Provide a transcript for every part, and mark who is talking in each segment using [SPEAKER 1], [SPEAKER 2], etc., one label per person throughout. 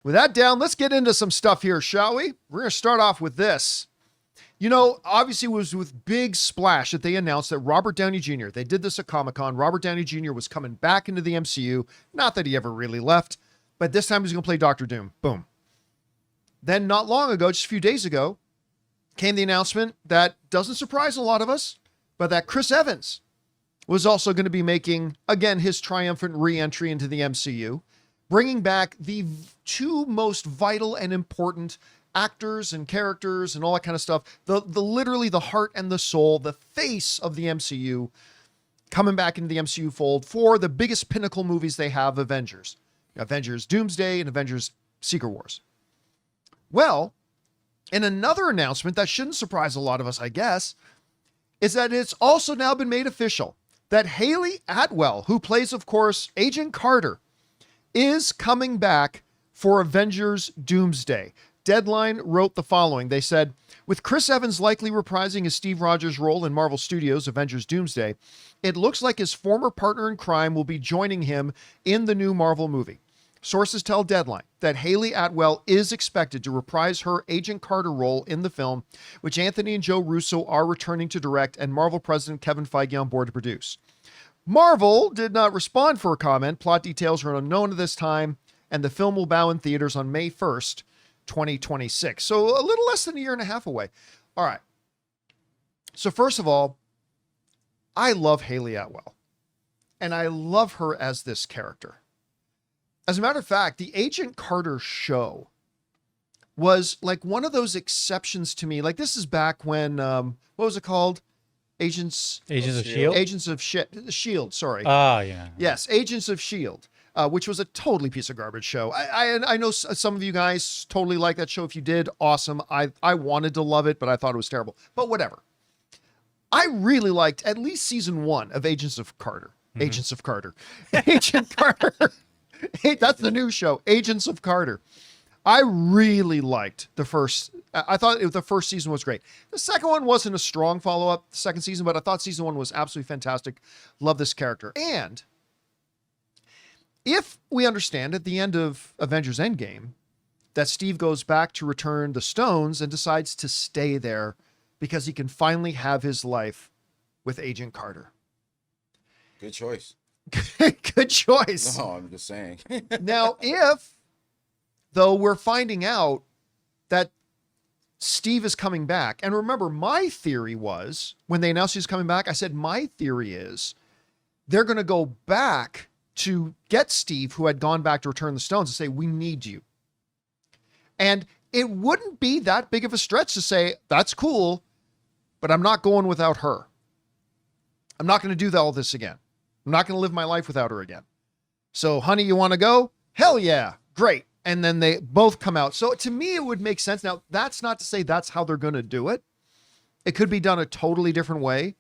[SPEAKER 1] With that down, let's get into some stuff here, shall we? We're going to start off with this. Obviously it was with big splash that they announced that Robert Downey Jr., they did this at Comic-Con, Robert Downey Jr. was coming back into the MCU. Not that he ever really left, but this time he's going to play Doctor Doom. Boom. Then not long ago, just a few days ago, came the announcement that doesn't surprise a lot of us, but that Chris Evans was also going to be making, again, his triumphant re-entry into the MCU, bringing back the two most vital and important actors and characters and all that kind of stuff. The literally the heart and the soul, the face of the MCU, coming back into the MCU fold for the biggest pinnacle movies they have, Avengers Doomsday and Avengers Secret Wars. Well, in another announcement that shouldn't surprise a lot of us, I guess, is that it's also now been made official that Hayley Atwell, who plays, of course, Agent Carter, is coming back for Avengers Doomsday. Deadline wrote the following. They said, with Chris Evans likely reprising his Steve Rogers role in Marvel Studios' Avengers Doomsday, it looks like his former partner in crime will be joining him in the new Marvel movie. Sources tell Deadline that Hayley Atwell is expected to reprise her Agent Carter role in the film, which Anthony and Joe Russo are returning to direct and Marvel president Kevin Feige on board to produce. Marvel did not respond for a comment. Plot details are unknown at this time, and the film will bow in theaters on May 1st, 2026. So a little less than a year and a half away. All right. So first of all, I love Hayley Atwell, and I love her as this character. As a matter of fact, the Agent Carter show was like one of those exceptions to me. Like this is back when, what was it called? Agents of S.H.I.E.L.D.? Agents of S.H.I.E.L.D., sorry.
[SPEAKER 2] Yeah.
[SPEAKER 1] Yes, Agents of S.H.I.E.L.D., which was a totally piece of garbage show. I know some of you guys totally like that show. If you did, awesome. I wanted to love it, but I thought it was terrible. But whatever. I really liked at least season 1 of Agents of Carter. Mm-hmm. Agents of Carter. Agent Carter. Hey, that's the new show, Agents of Carter. I really liked the first. I thought the first season was great. The second one wasn't a strong follow-up, the second season, but I thought season 1 was absolutely fantastic. Love this character. And if we understand at the end of Avengers Endgame that Steve goes back to return the stones and decides to stay there because he can finally have his life with Agent Carter.
[SPEAKER 3] Good choice.
[SPEAKER 1] Good choice.
[SPEAKER 3] No, I'm just saying.
[SPEAKER 1] Now, if, though, we're finding out that Steve is coming back, and remember, my theory was, when they announced he's coming back, I said, my theory is they're going to go back to get Steve, who had gone back to return the stones, and say, we need you. And it wouldn't be that big of a stretch to say, that's cool, but I'm not going without her. I'm not going to do all this again. I'm not going to live my life without her again. So, honey, you want to go? Hell yeah. Great. And then they both come out. So to me, it would make sense. Now, that's not to say that's how they're going to do it. It could be done a totally different way.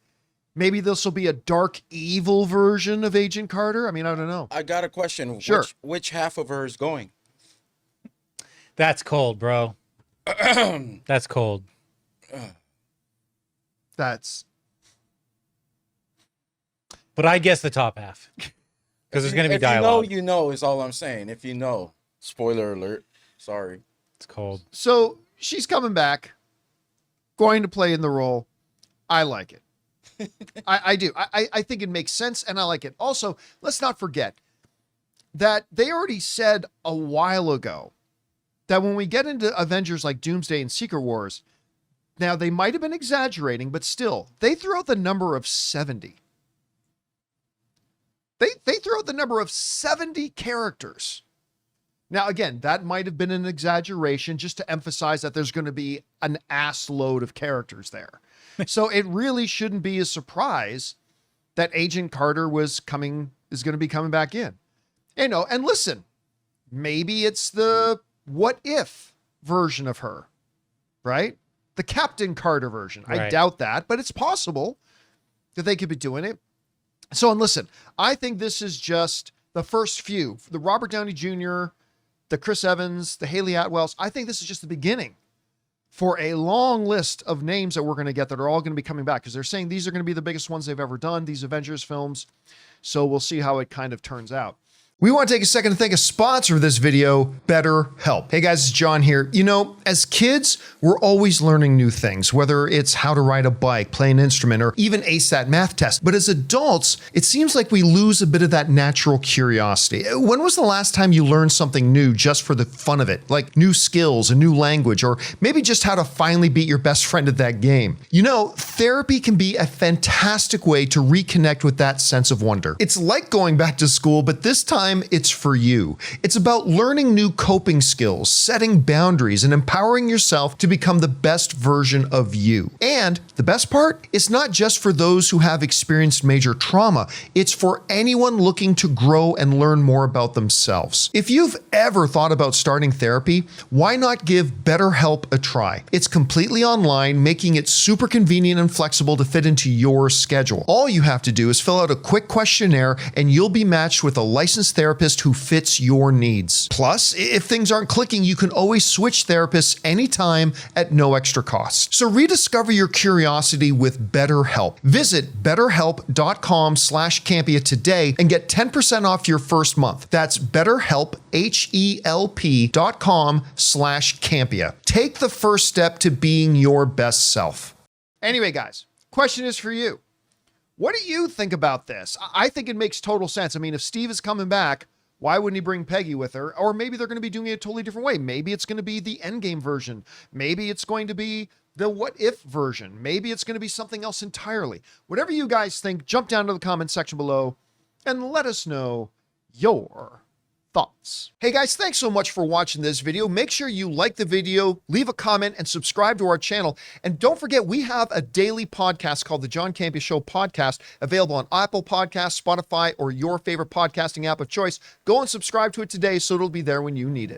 [SPEAKER 1] Maybe this will be a dark, evil version of Agent Carter. I mean, I don't know.
[SPEAKER 3] I got a question.
[SPEAKER 1] Sure.
[SPEAKER 3] Which half of her is going?
[SPEAKER 2] That's cold, bro. That's cold.
[SPEAKER 1] That's...
[SPEAKER 2] But I guess the top half. Because there's going to be dialogue.
[SPEAKER 3] If you know, is all I'm saying. If you know. Spoiler alert. Sorry.
[SPEAKER 2] It's cold.
[SPEAKER 1] So she's coming back, going to play in the role. I like it. I do. I think it makes sense, and I like it. Also, let's not forget that they already said a while ago that when we get into Avengers like Doomsday and Secret Wars, now they might have been exaggerating, but still, they threw out the number of 70. They threw out the number of 70 characters. Now, again, that might have been an exaggeration just to emphasize that there's going to be an ass load of characters there. So it really shouldn't be a surprise that Agent Carter is going to be coming back in. And listen, maybe it's the what if version of her, right? The Captain Carter version. Right. I doubt that, but it's possible that they could be doing it. So, and listen, I think this is just the first few. The Robert Downey Jr., the Chris Evans, the Hayley Atwells. I think this is just the beginning for a long list of names that we're going to get that are all going to be coming back, because they're saying these are going to be the biggest ones they've ever done, these Avengers films. So we'll see how it kind of turns out. We want to take a second to thank a sponsor of this video, BetterHelp. Hey guys, it's John here. You know, as kids, we're always learning new things, whether it's how to ride a bike, play an instrument, or even ace that math test. But as adults, it seems like we lose a bit of that natural curiosity. When was the last time you learned something new just for the fun of it? Like new skills, a new language, or maybe just how to finally beat your best friend at that game. You know, therapy can be a fantastic way to reconnect with that sense of wonder. It's like going back to school, but this time it's for you. It's about learning new coping skills, setting boundaries, and empowering yourself to become the best version of you. And the best part, it's not just for those who have experienced major trauma. It's for anyone looking to grow and learn more about themselves. If you've ever thought about starting therapy, why not give BetterHelp a try? It's completely online, making it super convenient and flexible to fit into your schedule. All you have to do is fill out a quick questionnaire and you'll be matched with a licensed therapist who fits your needs. Plus, if things aren't clicking, you can always switch therapists anytime at no extra cost. So rediscover your curiosity with BetterHelp. Visit betterhelp.com/Campea today and get 10% off your first month. That's BetterHelp, HELP.com/Campea. Take the first step to being your best self. Anyway, guys, question is for you. What do you think about this? I think it makes total sense. I mean, if Steve is coming back, why wouldn't he bring Peggy with her? Or maybe they're going to be doing it a totally different way. Maybe it's going to be the endgame version. Maybe it's going to be the what if version. Maybe it's going to be something else entirely. Whatever you guys think, jump down to the comment section below and let us know your thoughts. Hey guys, thanks so much for watching this video. Make sure you like the video, leave a comment, and subscribe to our channel. And don't forget, we have a daily podcast called the John Campea Show podcast, available on Apple Podcasts, Spotify, or your favorite podcasting app of choice. Go and subscribe to it today so it'll be there when you need it.